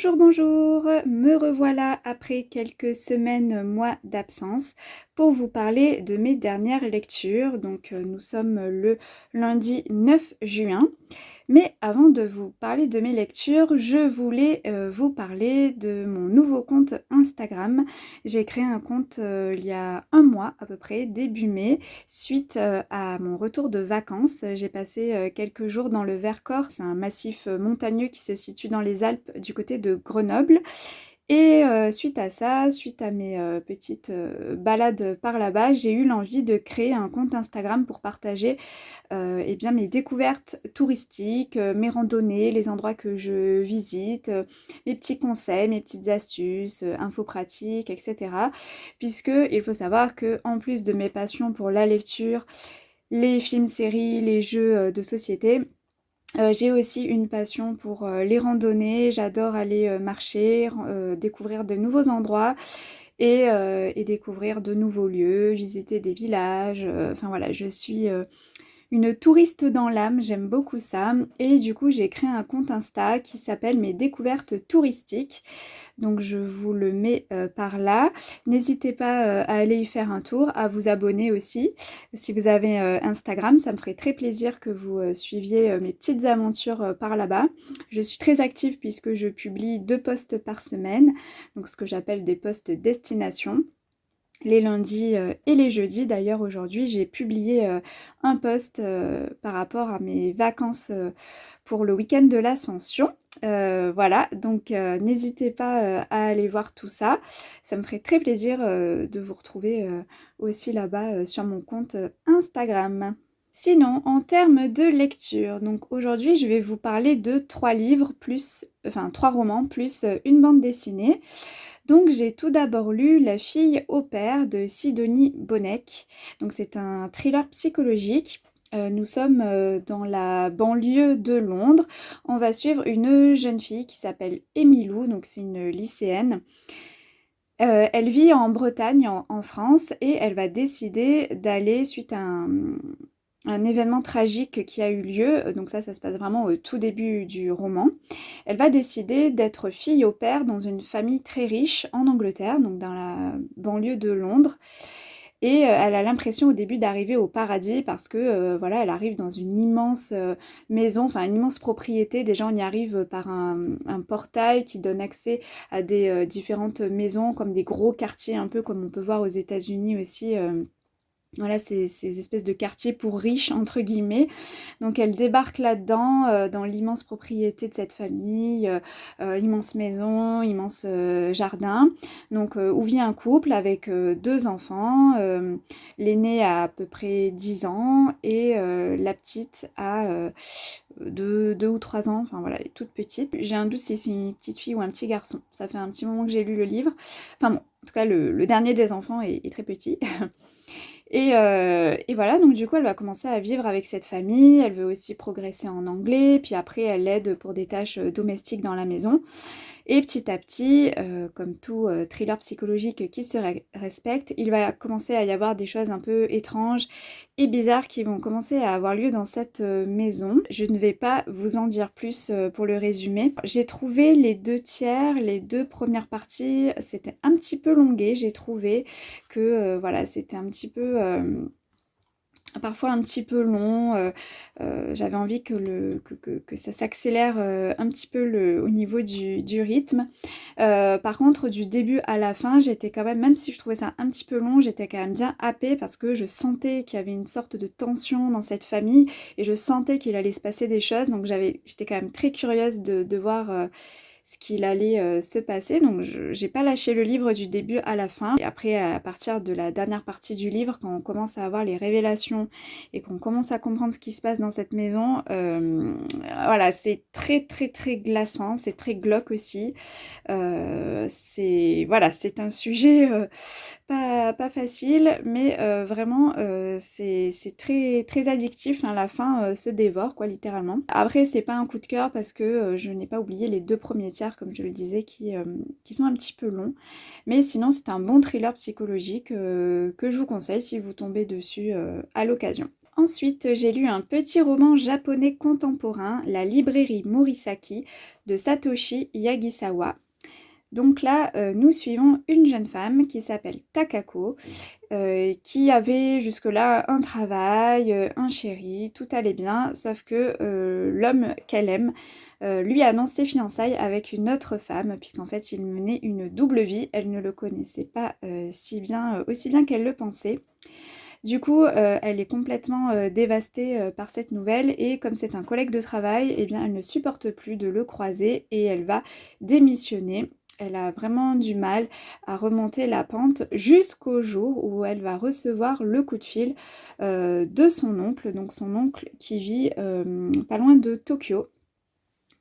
Bonjour, bonjour, me revoilà après quelques semaines, mois d'absence pour vous parler de mes dernières lectures. Nous sommes le lundi 9 juin. Mais avant de vous parler de mes lectures, je voulais vous parler de mon nouveau compte Instagram. J'ai créé un compte il y a un mois à peu près, début mai, suite à mon retour de vacances. J'ai passé quelques jours dans le Vercors, c'est un massif montagneux qui se situe dans les Alpes du côté de Grenoble. Et suite à ça, suite à mes petites balades par là-bas, j'ai eu l'envie de créer un compte Instagram pour partager eh bien, mes découvertes touristiques, mes randonnées, les endroits que je visite, mes petits conseils, mes petites astuces, infos pratiques, etc. Puisque il faut savoir que en plus de mes passions pour la lecture, les films, séries, les jeux de société, j'ai aussi une passion pour les randonnées. J'adore aller marcher, découvrir de nouveaux endroits et découvrir de nouveaux lieux, visiter des villages. Enfin voilà, je suis une touriste dans l'âme, j'aime beaucoup ça. Et du coup, j'ai créé un compte Insta qui s'appelle Mes découvertes touristiques. Donc je vous le mets par là. N'hésitez pas à aller y faire un tour, à vous abonner aussi. Si vous avez Instagram, ça me ferait très plaisir que vous suiviez mes petites aventures par là-bas. Je suis très active puisque je publie 2 posts par semaine, donc ce que j'appelle des posts destination. Les lundis et les jeudis. D'ailleurs, aujourd'hui, j'ai publié un post par rapport à mes vacances pour le week-end de l'Ascension. Voilà, donc n'hésitez pas à aller voir tout ça. Ça me ferait très plaisir de vous retrouver aussi là-bas sur mon compte Instagram. Sinon, en termes de lecture, donc aujourd'hui, je vais vous parler de 3 livres plus, enfin 3 romans plus une bande dessinée. Donc j'ai tout d'abord lu La fille au père de Sidonie Bonnec. Donc c'est un thriller psychologique. Nous sommes dans la banlieue de Londres. On va suivre une jeune fille qui s'appelle Emilou, donc c'est une lycéenne. Elle vit en Bretagne, en France, et elle va décider d'aller suite à un événement tragique qui a eu lieu. Donc ça se passe vraiment au tout début du roman. Elle va décider d'être fille au père dans une famille très riche en Angleterre, donc dans la banlieue de Londres. Et elle a l'impression au début d'arriver au paradis parce que voilà, elle arrive dans une immense maison, enfin une immense propriété. Déjà, on y arrive par un portail qui donne accès à des différentes maisons, comme des gros quartiers, un peu comme on peut voir aux États-Unis aussi. Voilà, ces espèces de quartiers pour riches, entre guillemets. Donc elle débarque là-dedans, dans l'immense propriété de cette famille, immense maison, immense jardin. Donc où vit un couple avec 2 enfants. L'aîné a à peu près 10 ans et la petite a 2 ou 3 ans. Enfin voilà, elle est toute petite. J'ai un doute si c'est une petite fille ou un petit garçon. Ça fait un petit moment que j'ai lu le livre. Enfin bon, en tout cas le dernier des enfants est très petit. Et voilà, donc du coup, elle va commencer à vivre avec cette famille. Elle veut aussi progresser en anglais. Puis après, elle l'aide pour des tâches domestiques dans la maison. Et petit à petit, comme tout thriller psychologique qui se respecte, il va commencer à y avoir des choses un peu étranges et bizarres qui vont commencer à avoir lieu dans cette maison. Je ne vais pas vous en dire plus pour le résumer. J'ai trouvé les 2 tiers, les 2 premières parties, c'était un petit peu longué. J'ai trouvé que voilà, c'était un petit peu parfois un petit peu long. J'avais envie que ça s'accélère un petit peu au niveau du rythme. Par contre, du début à la fin, j'étais quand même si je trouvais ça un petit peu long, j'étais quand même bien happée parce que je sentais qu'il y avait une sorte de tension dans cette famille et je sentais qu'il allait se passer des choses. Donc j'étais quand même très curieuse de voir ce qu'il allait se passer. Donc j'ai pas lâché le livre du début à la fin. Et après, à partir de la dernière partie du livre, quand on commence à avoir les révélations et qu'on commence à comprendre ce qui se passe dans cette maison, voilà, c'est très très très glaçant, c'est très glauque aussi. Voilà, c'est un sujet pas facile, mais vraiment c'est très très addictif, hein. La fin se dévore quoi, littéralement. Après, c'est pas un coup de cœur parce que je n'ai pas oublié les 2 premiers tiers, comme je le disais, qui sont un petit peu longs. Mais sinon, c'est un bon thriller psychologique que je vous conseille si vous tombez dessus à l'occasion. Ensuite, j'ai lu un petit roman japonais contemporain, La librairie Morisaki de Satoshi Yagisawa. Donc là, nous suivons une jeune femme qui s'appelle Takako, qui avait jusque-là un travail, un chéri, tout allait bien, sauf que l'homme qu'elle aime lui annonce ses fiançailles avec une autre femme, puisqu'en fait il menait une double vie, elle ne le connaissait pas si bien, aussi bien qu'elle le pensait. Du coup, elle est complètement dévastée par cette nouvelle et comme c'est un collègue de travail, eh bien, elle ne supporte plus de le croiser et elle va démissionner. Elle a vraiment du mal à remonter la pente jusqu'au jour où elle va recevoir le coup de fil de son oncle, donc son oncle qui vit pas loin de Tokyo.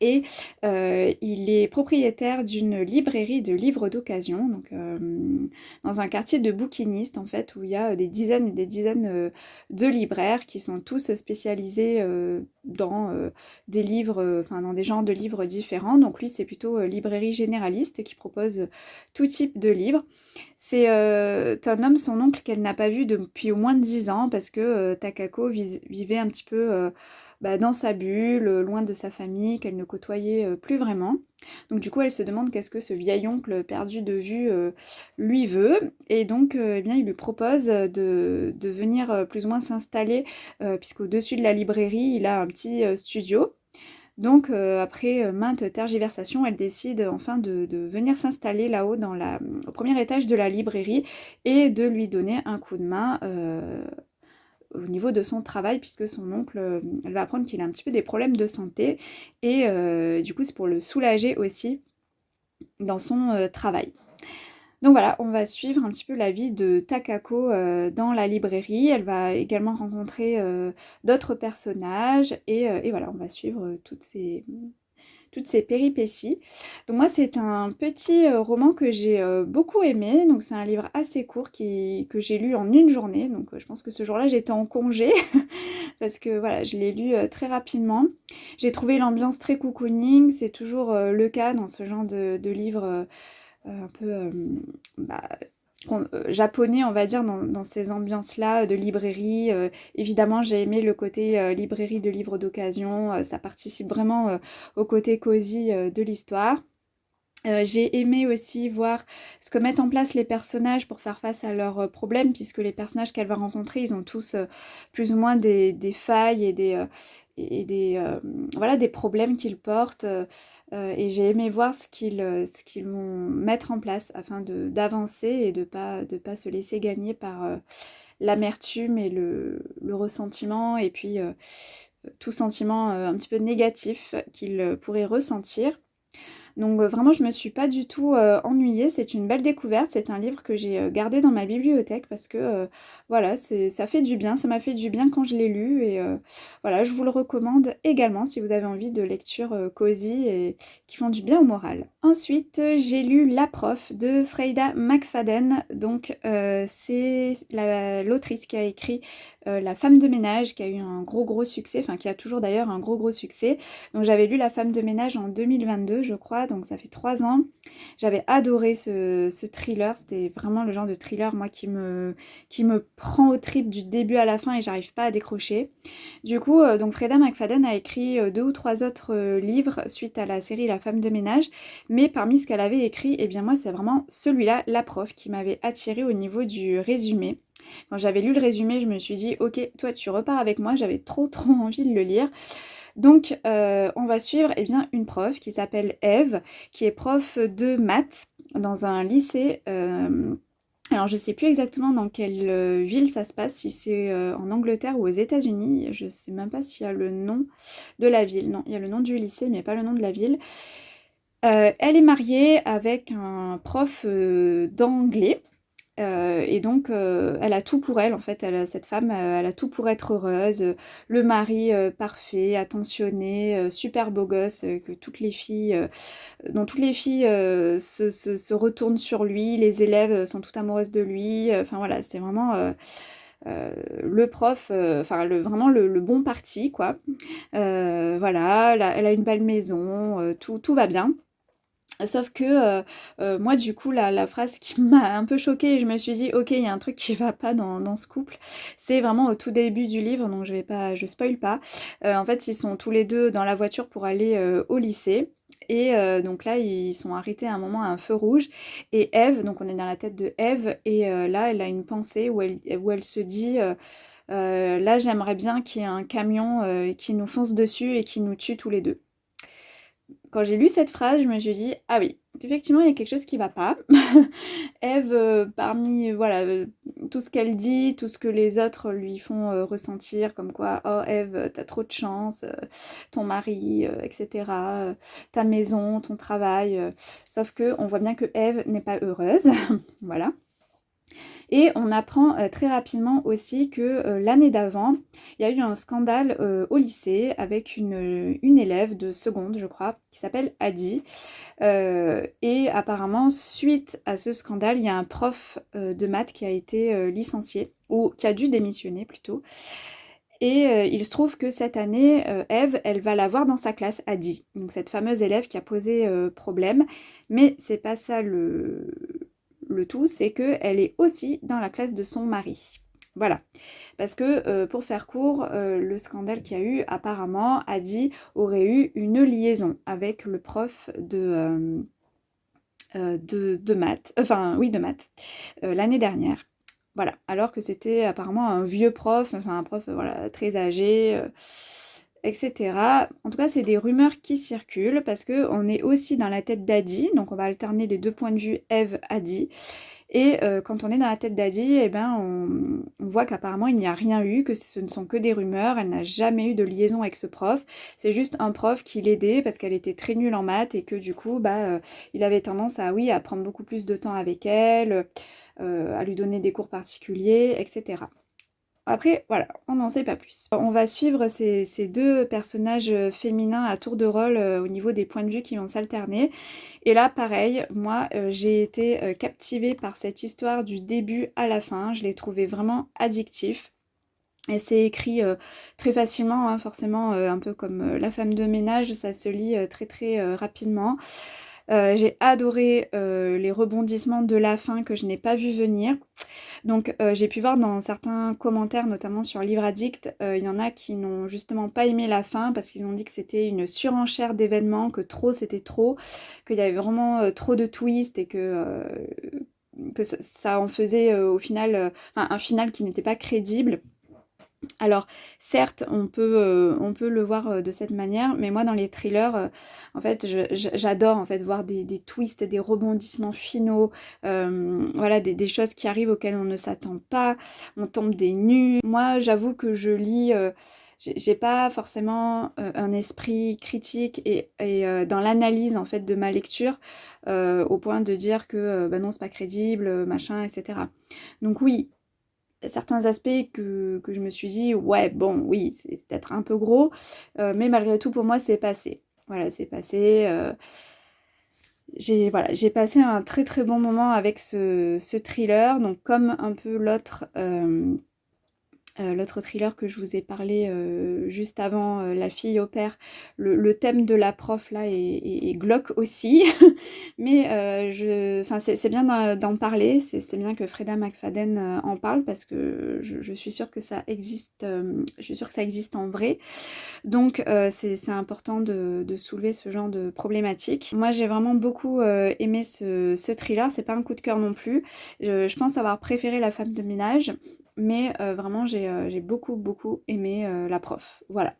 Et il est propriétaire d'une librairie de livres d'occasion, donc dans un quartier de bouquinistes en fait, où il y a des dizaines et des dizaines de libraires qui sont tous spécialisés dans des livres, enfin dans des genres de livres différents. Donc lui c'est plutôt librairie généraliste qui propose tout type de livres. C'est un homme, son oncle, qu'elle n'a pas vu depuis au moins 10 ans parce que Takako vivait un petit peu dans sa bulle, loin de sa famille, qu'elle ne côtoyait plus vraiment. Donc du coup, elle se demande qu'est-ce que ce vieil oncle perdu de vue lui veut. Et donc, eh bien, il lui propose de venir plus ou moins s'installer, puisqu'au-dessus de la librairie, il a un petit studio. Donc, après maintes tergiversations, elle décide enfin de venir s'installer là-haut au premier étage de la librairie et de lui donner un coup de main au niveau de son travail, puisque son oncle, elle va apprendre qu'il a un petit peu des problèmes de santé, et du coup c'est pour le soulager aussi dans son travail. Donc voilà, on va suivre un petit peu la vie de Takako dans la librairie. Elle va également rencontrer d'autres personnages, et voilà, on va suivre toutes ces péripéties. Donc moi c'est un petit roman que j'ai beaucoup aimé, donc c'est un livre assez court que j'ai lu en une journée, donc je pense que ce jour-là j'étais en congé, parce que voilà, je l'ai lu très rapidement. J'ai trouvé l'ambiance très cocooning, c'est toujours le cas dans ce genre de livre un peu bah, japonais, on va dire, dans ces ambiances-là de librairie. Évidemment, j'ai aimé le côté librairie de livres d'occasion, ça participe vraiment au côté cosy de l'histoire. J'ai aimé aussi voir ce que mettent en place les personnages pour faire face à leurs problèmes, puisque les personnages qu'elle va rencontrer, ils ont tous plus ou moins des failles et voilà, des problèmes qu'ils portent. Et j'ai aimé voir ce qu'ils vont mettre en place afin d'avancer et de pas se laisser gagner par l'amertume et le ressentiment, et puis tout sentiment un petit peu négatif qu'ils pourraient ressentir. Donc vraiment, je me suis pas du tout ennuyée, c'est une belle découverte, c'est un livre que j'ai gardé dans ma bibliothèque parce que voilà, ça fait du bien, ça m'a fait du bien quand je l'ai lu, et voilà, je vous le recommande également si vous avez envie de lectures cosy et qui font du bien au moral. Ensuite, j'ai lu La prof de Freida McFadden, donc c'est l'autrice qui a écrit La femme de ménage, qui a eu un gros succès, enfin qui a toujours d'ailleurs un gros succès. Donc j'avais lu La femme de ménage en 2022 je crois, donc ça fait 3 ans. J'avais adoré ce thriller, c'était vraiment le genre de thriller moi qui me prend aux tripes du début à la fin et j'arrive pas à décrocher. Du coup, donc Freida McFadden a écrit 2 ou 3 autres livres suite à la série La femme de ménage, mais parmi ce qu'elle avait écrit, eh bien moi c'est vraiment celui-là, La prof, qui m'avait attirée au niveau du résumé. Quand j'avais lu le résumé, je me suis dit ok, toi tu repars avec moi, j'avais trop envie de le lire. Donc on va suivre bien une prof qui s'appelle Eve, qui est prof de maths dans un lycée. Alors je sais plus exactement dans quelle ville ça se passe, si c'est en Angleterre ou aux États-Unis. Je sais même pas s'il y a le nom de la ville. Non, il y a le nom du lycée, mais pas le nom de la ville. Elle est mariée avec un prof d'anglais. Et donc, elle a tout pour elle, en fait, cette femme, elle a tout pour être heureuse. Le mari parfait, attentionné, super beau gosse, dont toutes les filles se retournent sur lui, les élèves sont toutes amoureuses de lui. Enfin voilà, c'est vraiment le prof, enfin vraiment le bon parti, quoi. Voilà, elle a une belle maison, tout va bien. Sauf que moi du coup la phrase qui m'a un peu choquée et je me suis dit ok il y a un truc qui va pas dans ce couple, c'est vraiment au tout début du livre, donc je spoil pas. En fait ils sont tous les deux dans la voiture pour aller au lycée. Et donc là, ils sont arrêtés à un moment à un feu rouge. Et Eve, donc on est dans la tête de Eve, et là, elle a une pensée où elle se dit là, j'aimerais bien qu'il y ait un camion qui nous fonce dessus et qui nous tue tous les deux. Quand j'ai lu cette phrase, je me suis dit, ah oui, effectivement, il y a quelque chose qui va pas. Ève, parmi voilà, tout ce qu'elle dit, tout ce que les autres lui font ressentir, comme quoi, oh Ève, t'as trop de chance, ton mari, etc., ta maison, ton travail. Sauf que on voit bien que Ève n'est pas heureuse. Voilà. Et on apprend très rapidement aussi que l'année d'avant, il y a eu un scandale au lycée avec une élève de seconde, je crois, qui s'appelle Adi. Et apparemment, suite à ce scandale, il y a un prof de maths qui a été licencié, ou qui a dû démissionner plutôt. Et il se trouve que cette année, Eve, elle va la voir dans sa classe, Adi. Donc cette fameuse élève qui a posé problème. Mais c'est pas ça le tout, c'est qu'elle est aussi dans la classe de son mari. Voilà. Parce que, pour faire court, le scandale qu'il y a eu, apparemment, Adi aurait eu une liaison avec le prof de maths, enfin oui, de maths, l'année dernière. Voilà, alors que c'était apparemment un vieux prof, enfin un prof voilà, très âgé, etc. En tout cas, c'est des rumeurs qui circulent parce qu'on est aussi dans la tête d'Adi, donc on va alterner les deux points de vue Eve-Adi. Et quand on est dans la tête d'Adi, eh ben, on voit qu'apparemment il n'y a rien eu, que ce ne sont que des rumeurs, elle n'a jamais eu de liaison avec ce prof. C'est juste un prof qui l'aidait parce qu'elle était très nulle en maths et que du coup, il avait tendance à, oui, à prendre beaucoup plus de temps avec elle, à lui donner des cours particuliers, etc. Après, voilà, on n'en sait pas plus. On va suivre ces deux personnages féminins à tour de rôle au niveau des points de vue qui vont s'alterner. Et là, pareil, moi, j'ai été captivée par cette histoire du début à la fin. Je l'ai trouvé vraiment addictif. Et c'est écrit très facilement, hein, forcément, un peu comme La femme de ménage, ça se lit très très rapidement. J'ai adoré les rebondissements de la fin que je n'ai pas vu venir. Donc j'ai pu voir dans certains commentaires, notamment sur Livre Addict, il y en a qui n'ont justement pas aimé la fin parce qu'ils ont dit que c'était une surenchère d'événements, que trop c'était trop, qu'il y avait vraiment trop de twists et que ça en faisait au final un final qui n'était pas crédible. Alors, certes, on peut le voir de cette manière, mais moi, dans les thrillers, en fait, j'adore en fait voir des twists, des rebondissements finaux, voilà, des choses qui arrivent auxquelles on ne s'attend pas, on tombe des nues. Moi, j'avoue que je lis, j'ai pas forcément un esprit critique et dans l'analyse en fait de ma lecture, au point de dire que bah non, c'est pas crédible, machin, etc. Donc oui, certains aspects que je me suis dit, ouais, bon, oui, c'est peut-être un peu gros, mais malgré tout, pour moi, c'est passé. Voilà, c'est passé. J'ai passé un très très bon moment avec ce thriller, donc comme un peu l'autre thriller que je vous ai parlé juste avant, La fille au père, le thème de la prof là est glauque aussi, mais c'est bien d'en parler, c'est bien que Freda McFadden en parle parce que je suis sûre que ça existe, je suis sûre que ça existe en vrai, donc c'est important de soulever ce genre de problématique. Moi j'ai vraiment beaucoup aimé ce thriller, c'est pas un coup de cœur non plus, je pense avoir préféré La femme de ménage, mais vraiment j'ai beaucoup aimé la prof, voilà.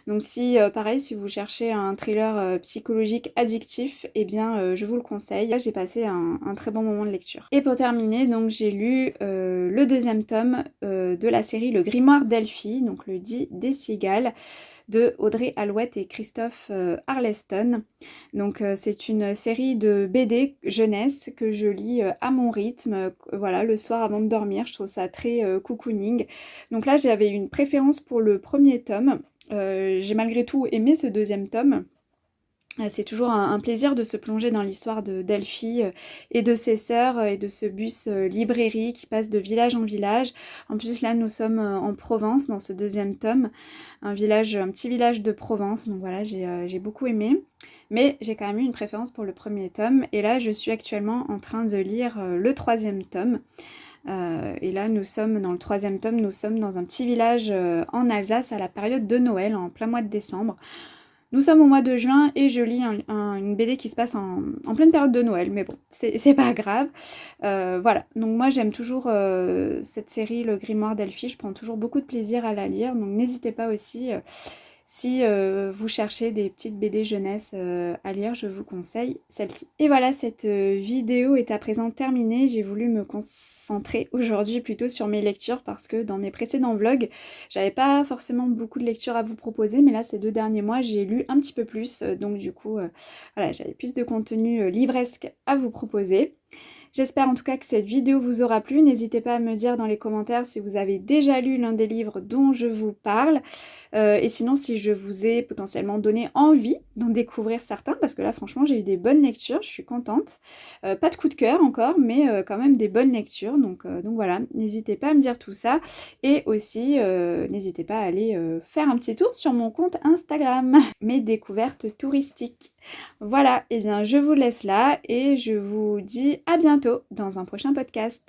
Donc si pareil, si vous cherchez un thriller psychologique addictif, eh bien je vous le conseille. Là j'ai passé un très bon moment de lecture. Et pour terminer, donc j'ai lu le deuxième tome de la série Le Grimoire d'Elphie, donc le dit des cigales, de Audrey Alouette et Christophe Arleston. Donc c'est une série de BD jeunesse que je lis à mon rythme, voilà, le soir avant de dormir. Je trouve ça très cocooning. Donc là j'avais une préférence pour le premier tome. J'ai malgré tout aimé ce deuxième tome. C'est toujours un plaisir de se plonger dans l'histoire de d'Elphie et de ses sœurs et de ce bus librairie qui passe de village en village. En plus là nous sommes en Provence dans ce deuxième tome, un petit village de Provence, donc voilà j'ai beaucoup aimé. Mais j'ai quand même eu une préférence pour le premier tome et là je suis actuellement en train de lire le troisième tome. Et là nous sommes dans le troisième tome, nous sommes dans un petit village en Alsace à la période de Noël, en plein mois de décembre. Nous sommes au mois de juin et je lis une BD qui se passe en pleine période de Noël, mais bon, c'est pas grave. Voilà, donc moi j'aime toujours cette série, Le Grimoire d'Elphie, je prends toujours beaucoup de plaisir à la lire, donc n'hésitez pas aussi, si vous cherchez des petites BD jeunesse à lire, je vous conseille celle-ci. Et voilà, cette vidéo est à présent terminée. J'ai voulu me concentrer aujourd'hui plutôt sur mes lectures parce que dans mes précédents vlogs, j'avais pas forcément beaucoup de lectures à vous proposer, mais là, ces 2 derniers mois, j'ai lu un petit peu plus. Donc du coup, voilà, j'avais plus de contenu livresque à vous proposer. J'espère en tout cas que cette vidéo vous aura plu. N'hésitez pas à me dire dans les commentaires si vous avez déjà lu l'un des livres dont je vous parle. Et sinon, si je vous ai potentiellement donné envie d'en découvrir certains, parce que là, franchement, j'ai eu des bonnes lectures, je suis contente. Pas de coup de cœur encore, mais quand même des bonnes lectures. Donc voilà, n'hésitez pas à me dire tout ça. Et aussi, n'hésitez pas à aller faire un petit tour sur mon compte Instagram, mes découvertes touristiques. Voilà, et bien je vous laisse là et je vous dis à bientôt dans un prochain podcast.